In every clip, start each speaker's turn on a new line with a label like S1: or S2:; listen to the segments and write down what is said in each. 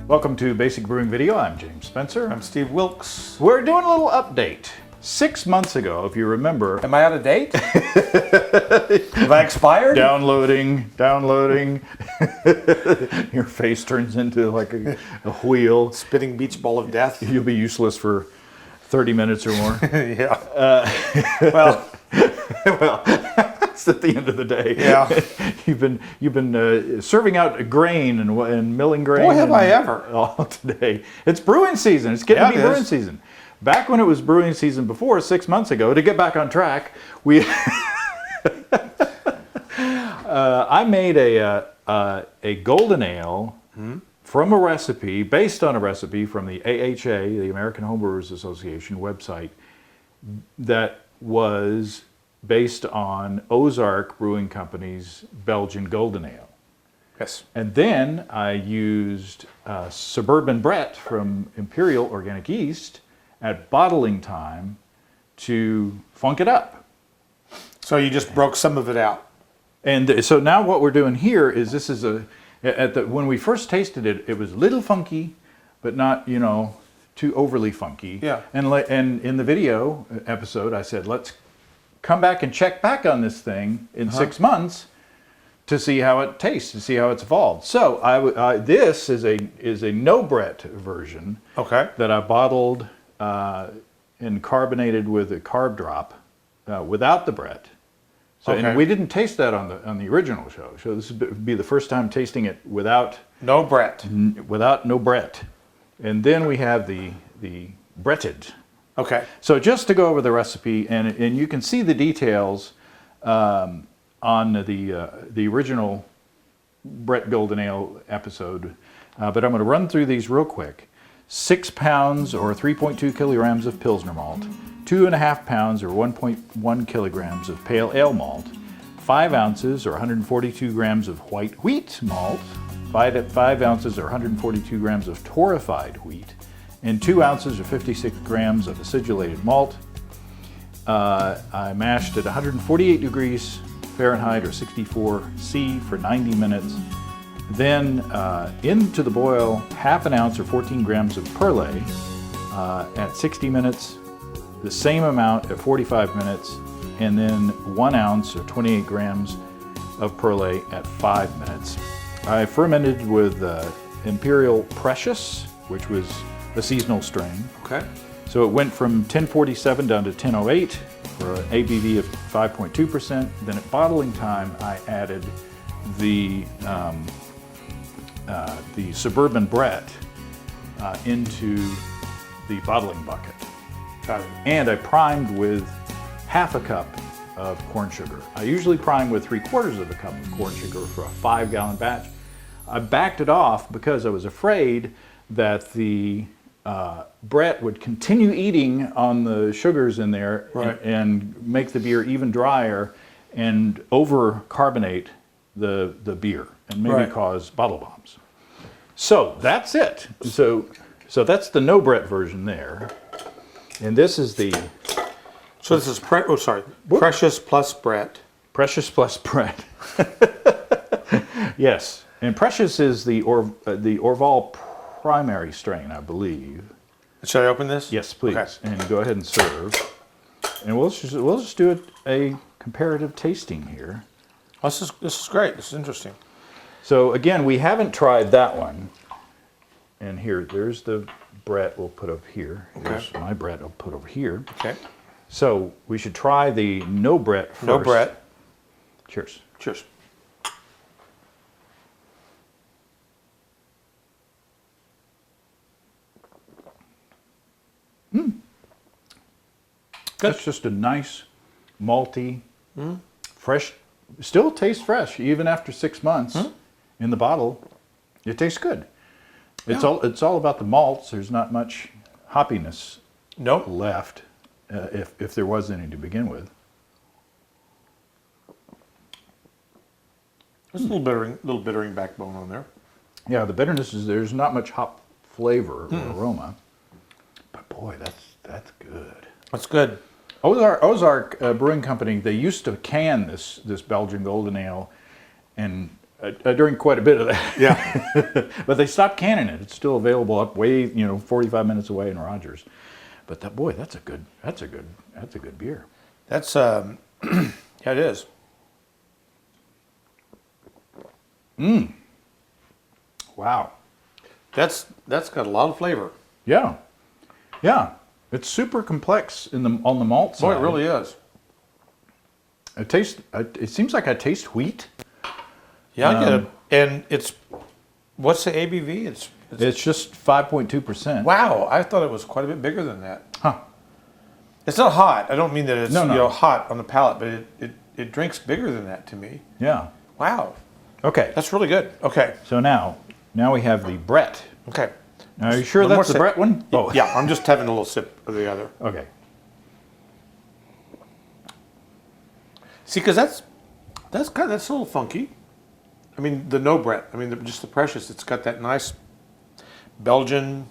S1: Welcome to Basic Brewing Video. I'm James Spencer.
S2: I'm Steve Wilkes.
S1: We're doing a little update. 6 months ago, if you remember.
S2: Am I out of date? Have I expired?
S1: Downloading. Your face turns into like a wheel.
S2: Spitting beach ball of death.
S1: You'll be useless for 30 minutes or more.
S2: Yeah.
S1: Well, it's at the end of the day.
S2: Yeah.
S1: You've been serving out grain and milling grain.
S2: Boy, have I ever.
S1: All today. It's brewing season. It's getting to be brewing season. Back when it was brewing season before, 6 months ago, to get back on track, we I made a golden ale from a recipe, based on a recipe from the AHA, the American Homebrewers Association website, that was based on Ozark Brewing Company's Belgian golden ale.
S2: Yes.
S1: And then I used Suburban Brett from Imperial Organic Yeast at bottling time to funk it up.
S2: So you just broke some of it out.
S1: And so now what we're doing here is when we first tasted it, it was a little funky, but not, too overly funky.
S2: Yeah.
S1: And in the video episode, I said, let's come back and check back on this thing in 6 months to see how it tastes, to see how it's evolved. So this is a no Brett version.
S2: Okay.
S1: That I bottled and carbonated with a carb drop without the Brett. So,
S2: okay.
S1: And we didn't taste that on the original show. So this would be the first time tasting it without
S2: no Brett.
S1: Without no Brett. And then we have the Bretted.
S2: Okay.
S1: So just to go over the recipe, and you can see the details on the original Brett Golden Ale episode, but I'm going to run through these real quick. 6 pounds or 3.2 kilograms of Pilsner malt, 2.5 pounds or 1.1 kilograms of pale ale malt, 5 ounces or 142 grams of white wheat malt, 5 ounces or 142 grams of torrefied wheat, and 2 ounces or 56 grams of acidulated malt. I mashed at 148 degrees Fahrenheit or 64 C for 90 minutes. Then into the boil, half an ounce or 14 grams of perlay at 60 minutes, the same amount at 45 minutes, and then 1 ounce or 28 grams of perlay at 5 minutes. I fermented with Imperial Precious, which was a seasonal strain.
S2: Okay.
S1: So it went from 1047 down to 1008 for an ABV of 5.2%. Then at bottling time, I added the Suburban Brett into the bottling bucket.
S2: Got it.
S1: And I primed with half a cup of corn sugar. I usually prime with 3/4 of a cup of corn sugar for a 5-gallon batch. I backed it off because I was afraid that the Brett would continue eating on the sugars in there,
S2: right,
S1: and make the beer even drier and over carbonate the beer and maybe
S2: right,
S1: cause bottle bombs. So that's it. So that's the no Brett version there. And this is the...
S2: So this is Precious plus Brett.
S1: Precious plus Brett. Yes. And Precious is the Orval primary strain, I believe.
S2: Should I open this?
S1: Yes, please.
S2: Okay.
S1: And go ahead and serve. And we'll just do a comparative tasting here.
S2: This is great. This is interesting.
S1: So again, we haven't tried that one. And there's the Brett we'll put up here. Here's my Brett I'll put over here.
S2: Okay.
S1: So we should try the no Brett first.
S2: No Brett.
S1: Cheers.
S2: Cheers.
S1: That's just a nice, malty, fresh, still tastes fresh even after 6 months in the bottle. It tastes good. It's all about the malts. There's not much hoppiness left, if there was any to begin with.
S2: There's a little bittering backbone on there.
S1: Yeah, the bitterness there's not much hop flavor or aroma, but boy, that's good.
S2: That's good.
S1: Ozark Brewing Company, they used to can this Belgian Golden Ale and I drink quite a bit of that.
S2: Yeah.
S1: But they stopped canning it. It's still available up way, 45 minutes away in Rogers. But that's a good beer.
S2: That's yeah, it is.
S1: Wow.
S2: That's got a lot of flavor.
S1: Yeah. Yeah. It's super complex on the malt side.
S2: Boy, it really is.
S1: It seems like I taste wheat.
S2: Yeah, I get it. And what's the ABV?
S1: It's just 5.2%.
S2: Wow, I thought it was quite a bit bigger than that.
S1: Huh.
S2: It's not hot. I don't mean that it's
S1: No.
S2: hot on the palate, but it drinks bigger than that to me.
S1: Yeah.
S2: Wow,
S1: Okay.
S2: that's really good. Okay,
S1: So now we have the Brett.
S2: okay.
S1: Now, are you sure
S2: One more
S1: that's the
S2: sip.
S1: Brett one? Oh.
S2: Yeah, I'm just having a little sip of the other.
S1: Okay.
S2: See, because that's a little funky. I mean, the no Brett. I mean, just the Precious. It's got that nice Belgian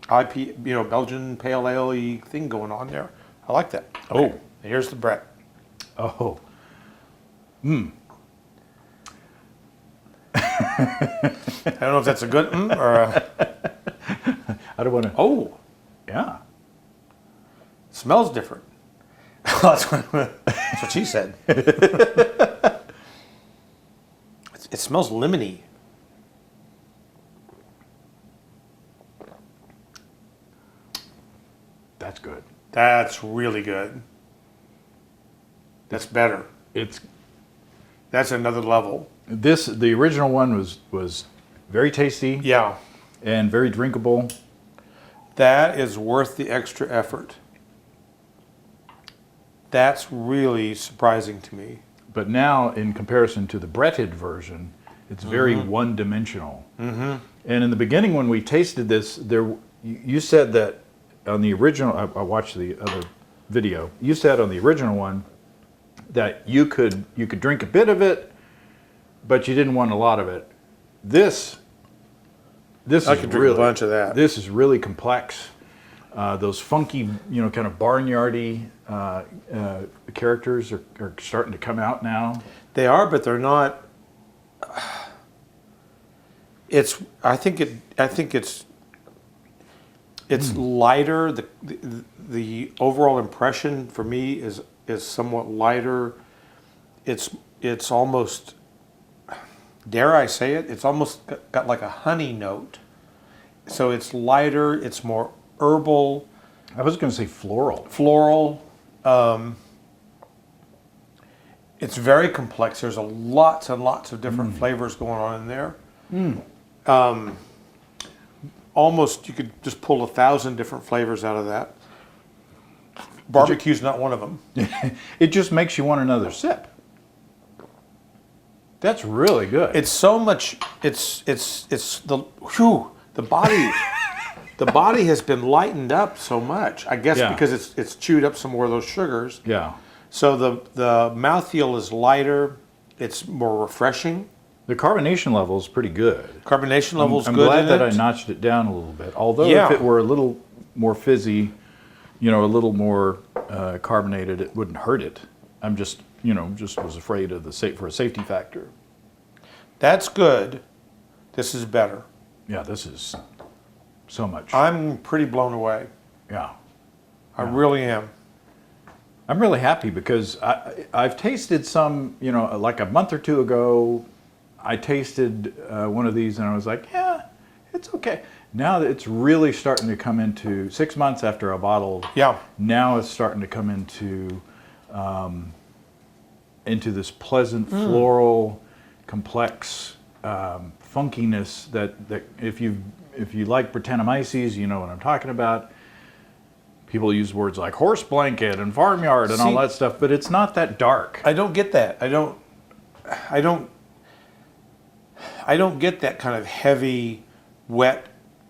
S2: IP, Belgian pale ale-y thing going on there. I like that. Okay.
S1: Oh.
S2: Here's the Brett.
S1: Oh.
S2: I don't know if that's a good or a,
S1: I don't want to.
S2: oh,
S1: Yeah.
S2: it smells different. that's what she said. It smells lemony.
S1: That's good.
S2: That's really good. That's better. That's another level.
S1: The original one was very tasty
S2: Yeah.
S1: and very drinkable.
S2: That is worth the extra effort. That's really surprising to me.
S1: But now, in comparison to the Bretted version, it's very one-dimensional. Mm-hmm. And in the beginning, when we tasted this, you said that on the original. I watched the other video. You said on the original one that you could drink a bit of it, but you didn't want a lot of it. This
S2: I
S1: is
S2: could drink
S1: really,
S2: a bunch of that.
S1: This is really complex. Those funky, kind of barnyardy characters are starting to come out now.
S2: They are, but they're not. I think it's lighter. The overall impression for me is somewhat lighter. It's almost, dare I say it? It's almost got like a honey note. So it's lighter. It's more herbal,
S1: I was going to say floral.
S2: floral. It's very complex. There's lots and lots of different flavors going on in there. Almost, you could just pull 1,000 different flavors out of that. Barbecue's not one of them.
S1: It just makes you want another sip. That's really good.
S2: It's so much. It's the body. The body has been lightened up so much. I guess
S1: Yeah.
S2: because it's chewed up some more of those sugars.
S1: Yeah.
S2: So the mouthfeel is lighter. It's more refreshing.
S1: The carbonation level is pretty good.
S2: Carbonation level's
S1: I'm
S2: good.
S1: glad
S2: in
S1: that
S2: it.
S1: I notched it down a little bit. Although
S2: Yeah.
S1: if it were a little more fizzy, a little more carbonated, it wouldn't hurt it. I'm just was afraid of for a safety factor.
S2: That's good. This is better.
S1: Yeah, this is so much.
S2: I'm pretty blown away.
S1: Yeah.
S2: I really am.
S1: I'm really happy because I've tasted some, like a month or two ago, I tasted one of these and I was like, yeah, it's okay. Now that it's really starting to come into 6 months after a bottle,
S2: Yeah.
S1: now it's starting to come into this pleasant floral, complex funkiness that if you like brettanomyces, you know what I'm talking about. People use words like horse blanket and farmyard and all that stuff, but it's not that dark.
S2: I don't get that. I don't get that kind of heavy, wet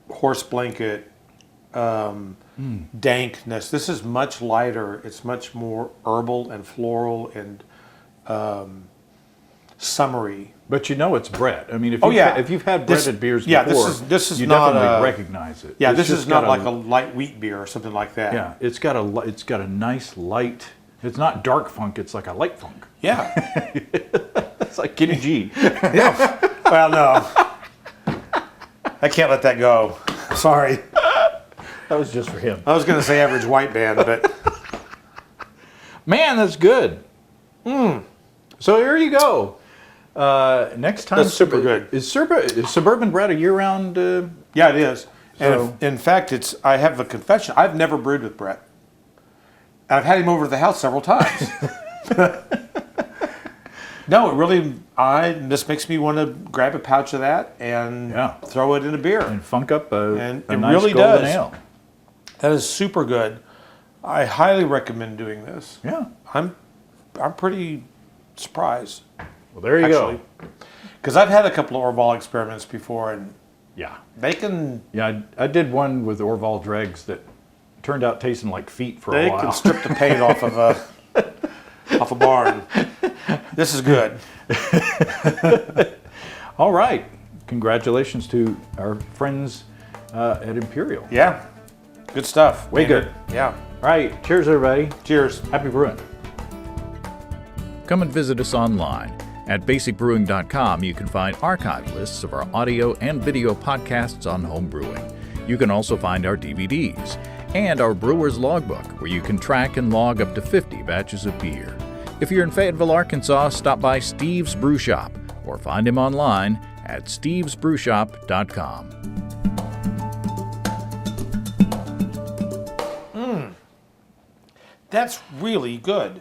S2: horse blanket dankness. This is much lighter. It's much more herbal and floral and summery.
S1: But it's Brett. I mean, if you've had breaded beers before,
S2: this is
S1: you
S2: not
S1: definitely recognize it.
S2: Yeah,
S1: It's
S2: this
S1: just
S2: is not
S1: got
S2: like a light wheat beer or something like that.
S1: Yeah, it's got a nice light. It's not dark funk. It's like a light funk.
S2: Yeah.
S1: It's like Kenny G.
S2: Yeah. Well, no. I can't let that go. Sorry.
S1: That was just for him.
S2: I was going to say average white band, but
S1: Man, that's good. So here you go. Next time,
S2: That's super good.
S1: Is Suburban Brett a year-round?
S2: yeah, it is. And
S1: So-
S2: in fact, I have a confession. I've never brewed with Brett. And I've had him over to the house several times. No, it really, this makes me want to grab a pouch of that and
S1: Yeah.
S2: throw it in a beer.
S1: And funk up a
S2: And
S1: a
S2: it
S1: nice
S2: really
S1: golden
S2: does.
S1: ale.
S2: That is super good. I highly recommend doing this.
S1: Yeah.
S2: I'm pretty surprised,
S1: Well, there you
S2: actually.
S1: go.
S2: Because I've had a couple of Orval experiments before, and
S1: Yeah.
S2: they can
S1: I did one with Orval dregs that turned out tasting like feet for a while.
S2: strip the paint off of a barn. This is good.
S1: All right. Congratulations to our friends at Imperial.
S2: Yeah, good stuff.
S1: Way good.
S2: Yeah.
S1: All right. Cheers, everybody.
S2: Cheers.
S1: Happy brewing. Come and visit us online. At basicbrewing.com, you can find archive lists of our audio and video podcasts on home brewing. You can also find our DVDs and our brewer's logbook, where you can track and log up to 50 batches of beer. If you're in Fayetteville, Arkansas, stop by Steve's Brew Shop or find him online at stevesbrewshop.com.
S2: That's really good.